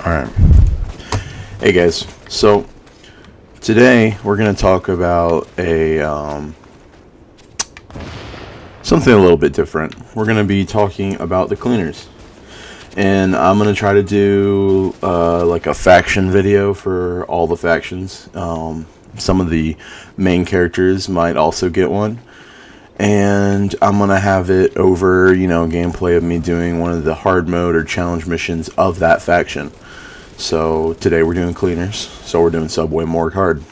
Alright. Hey guys. So, today we're going to talk about something a little bit different. We're going to be talking about the cleaners. And I'm going to try to do like a faction video for all the factions. Some of the main characters might also get one. And I'm going to have it over, gameplay of me doing one of the hard mode or challenge missions of that faction. So today we're doing cleaners. So we're doing Subway Morgue Hard.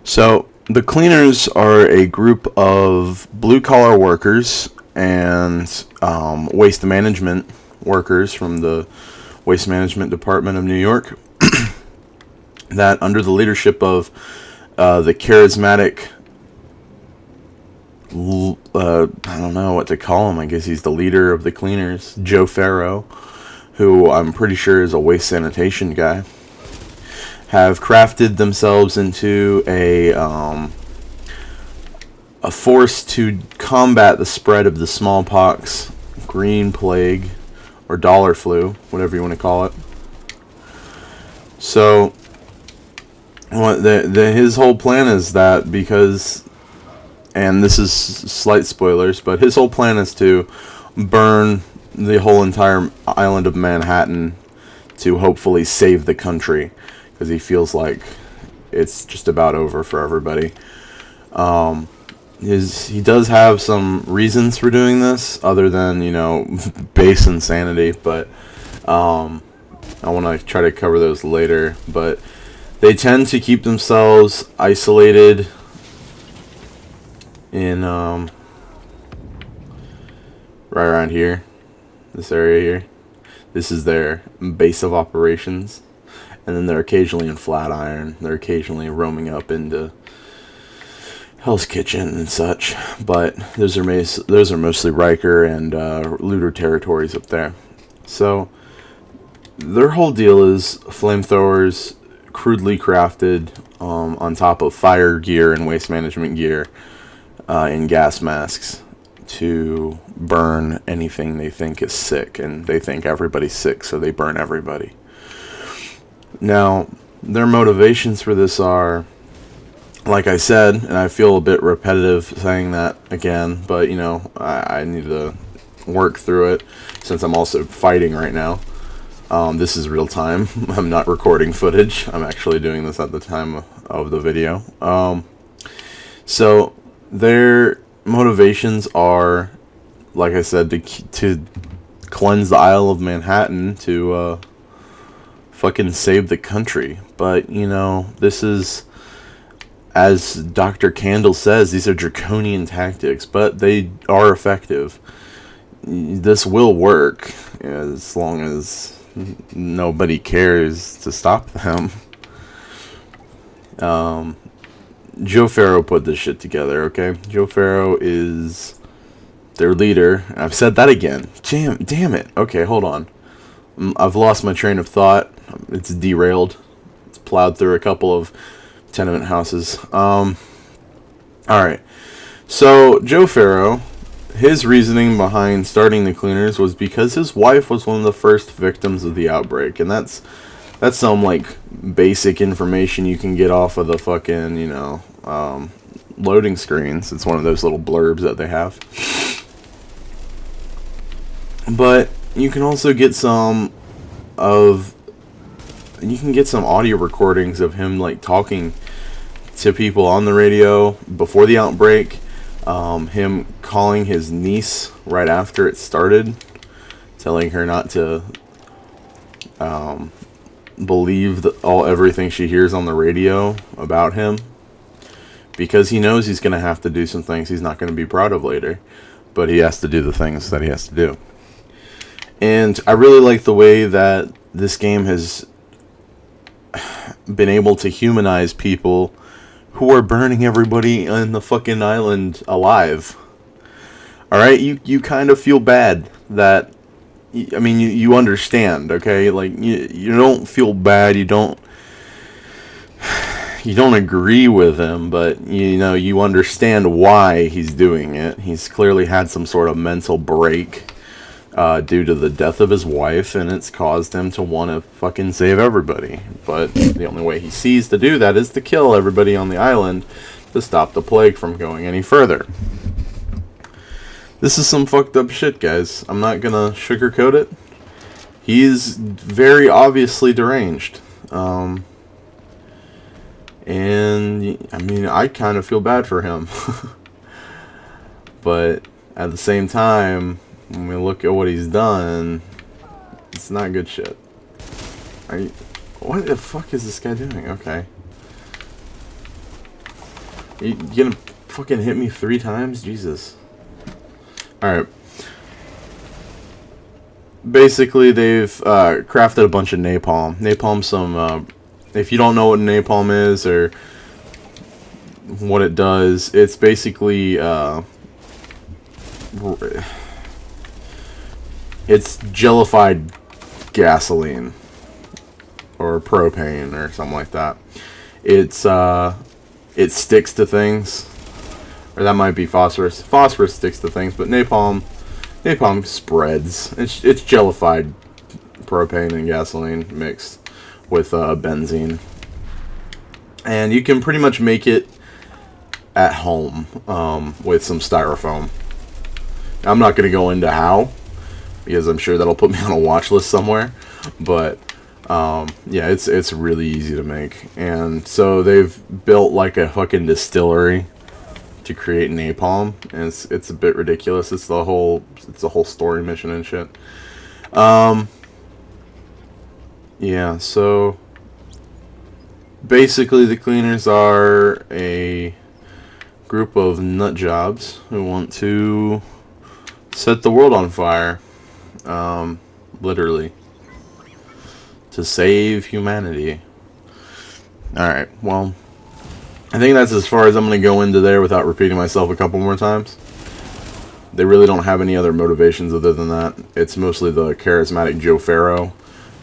So the cleaners are a group of blue-collar workers and waste management workers from the Waste Management Department of New York that, under the leadership of the charismatic, I don't know what to call him. I guess he's the leader of the cleaners, Joe Farrow, who I'm pretty sure is a waste sanitation guy, have crafted themselves into a force to combat the spread of the smallpox, green plague, or dollar flu, whatever you want to call it. So his whole plan is that because, and this is slight spoilers, but his whole plan is to burn the whole entire island of Manhattan to hopefully save the country, because he feels like it's just about over for everybody. He does have some reasons for doing this, other than, base insanity, but I want to try to cover those later. But they tend to keep themselves isolated in right around here, this area here. This is their base of operations, and then they're occasionally in Flatiron. They're occasionally roaming up into Hell's Kitchen and such, but those are mostly Riker and looter territories up there. So their whole deal is flamethrowers, crudely crafted on top of fire gear and waste management gear in gas masks to burn anything they think is sick, and they think everybody's sick, so they burn everybody. Now, their motivations for this are, like I said, and I feel a bit repetitive saying that again, but I need to work through it since I'm also fighting right now. This is real time. I'm not recording footage. I'm actually doing this at the time of the video. So their motivations are, like I said, to cleanse the Isle of Manhattan, to fucking save the country. But this is, as Dr. Candle says, these are draconian tactics, but they are effective. This will work as long as nobody cares to stop them. Joe Farrow put this shit together, okay? Joe Farrow is their leader. I've said that again. Damn it. Okay, hold on. I've lost my train of thought. It's derailed. It's plowed through a couple of tenement houses. Alright. So, Joe Farrow, his reasoning behind starting the cleaners was because his wife was one of the first victims of the outbreak. And that's some, basic information you can get off of the fucking, loading screens. It's one of those little blurbs that they have. But you can also get some audio recordings of him, talking to people on the radio before the outbreak. Him calling his niece right after it started, telling her not to believe everything she hears on the radio about him, because he knows he's going to have to do some things he's not going to be proud of later, but he has to do the things that he has to do. And I really like the way that this game has been able to humanize people who are burning everybody on the fucking island alive. Alright, you kind of feel bad that, you understand, okay? You don't feel bad, you don't agree with him, but you understand why he's doing it. He's clearly had some sort of mental break due to the death of his wife, and it's caused him to want to fucking save everybody. But the only way he sees to do that is to kill everybody on the island to stop the plague from going any further. This is some fucked up shit, guys. I'm not gonna sugarcoat it. He's very obviously deranged. And, I mean, I kind of feel bad for him. But at the same time, when we look at what he's done, it's not good shit. What the fuck is this guy doing? Okay. You gonna fucking hit me 3 times? Jesus. Alright. Basically, they've crafted a bunch of napalm. Napalm, some, if you don't know what napalm is or what it does, it's basically, it's jellified gasoline or propane or something like that. It's it sticks to things, or that might be phosphorus. Phosphorus sticks to things, but napalm spreads. It's jellified propane and gasoline mixed with benzene, and you can pretty much make it at home with some styrofoam. I'm not going to go into how, because I'm sure that'll put me on a watch list somewhere, but yeah, it's really easy to make. And so they've built like a fucking distillery to create napalm, and it's a bit ridiculous. It's a whole story mission and shit. Yeah, so basically the cleaners are a group of nut jobs who want to set the world on fire, literally, to save humanity. Alright, well, I think that's as far as I'm going to go into there without repeating myself a couple more times. They really don't have any other motivations other than that. It's mostly the charismatic Joe Farrow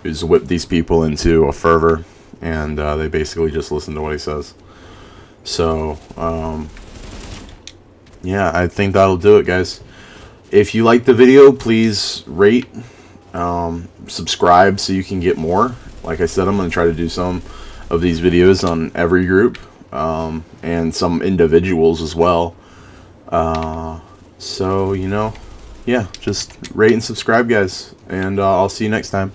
who's whipped these people into a fervor, and they basically just listen to what he says. So, yeah, I think that'll do it, guys. If you like the video, please rate, subscribe so you can get more. Like I said, I'm going to try to do some of these videos on every group, and some individuals as well. So, you know, yeah, just rate and subscribe, guys, and I'll see you next time.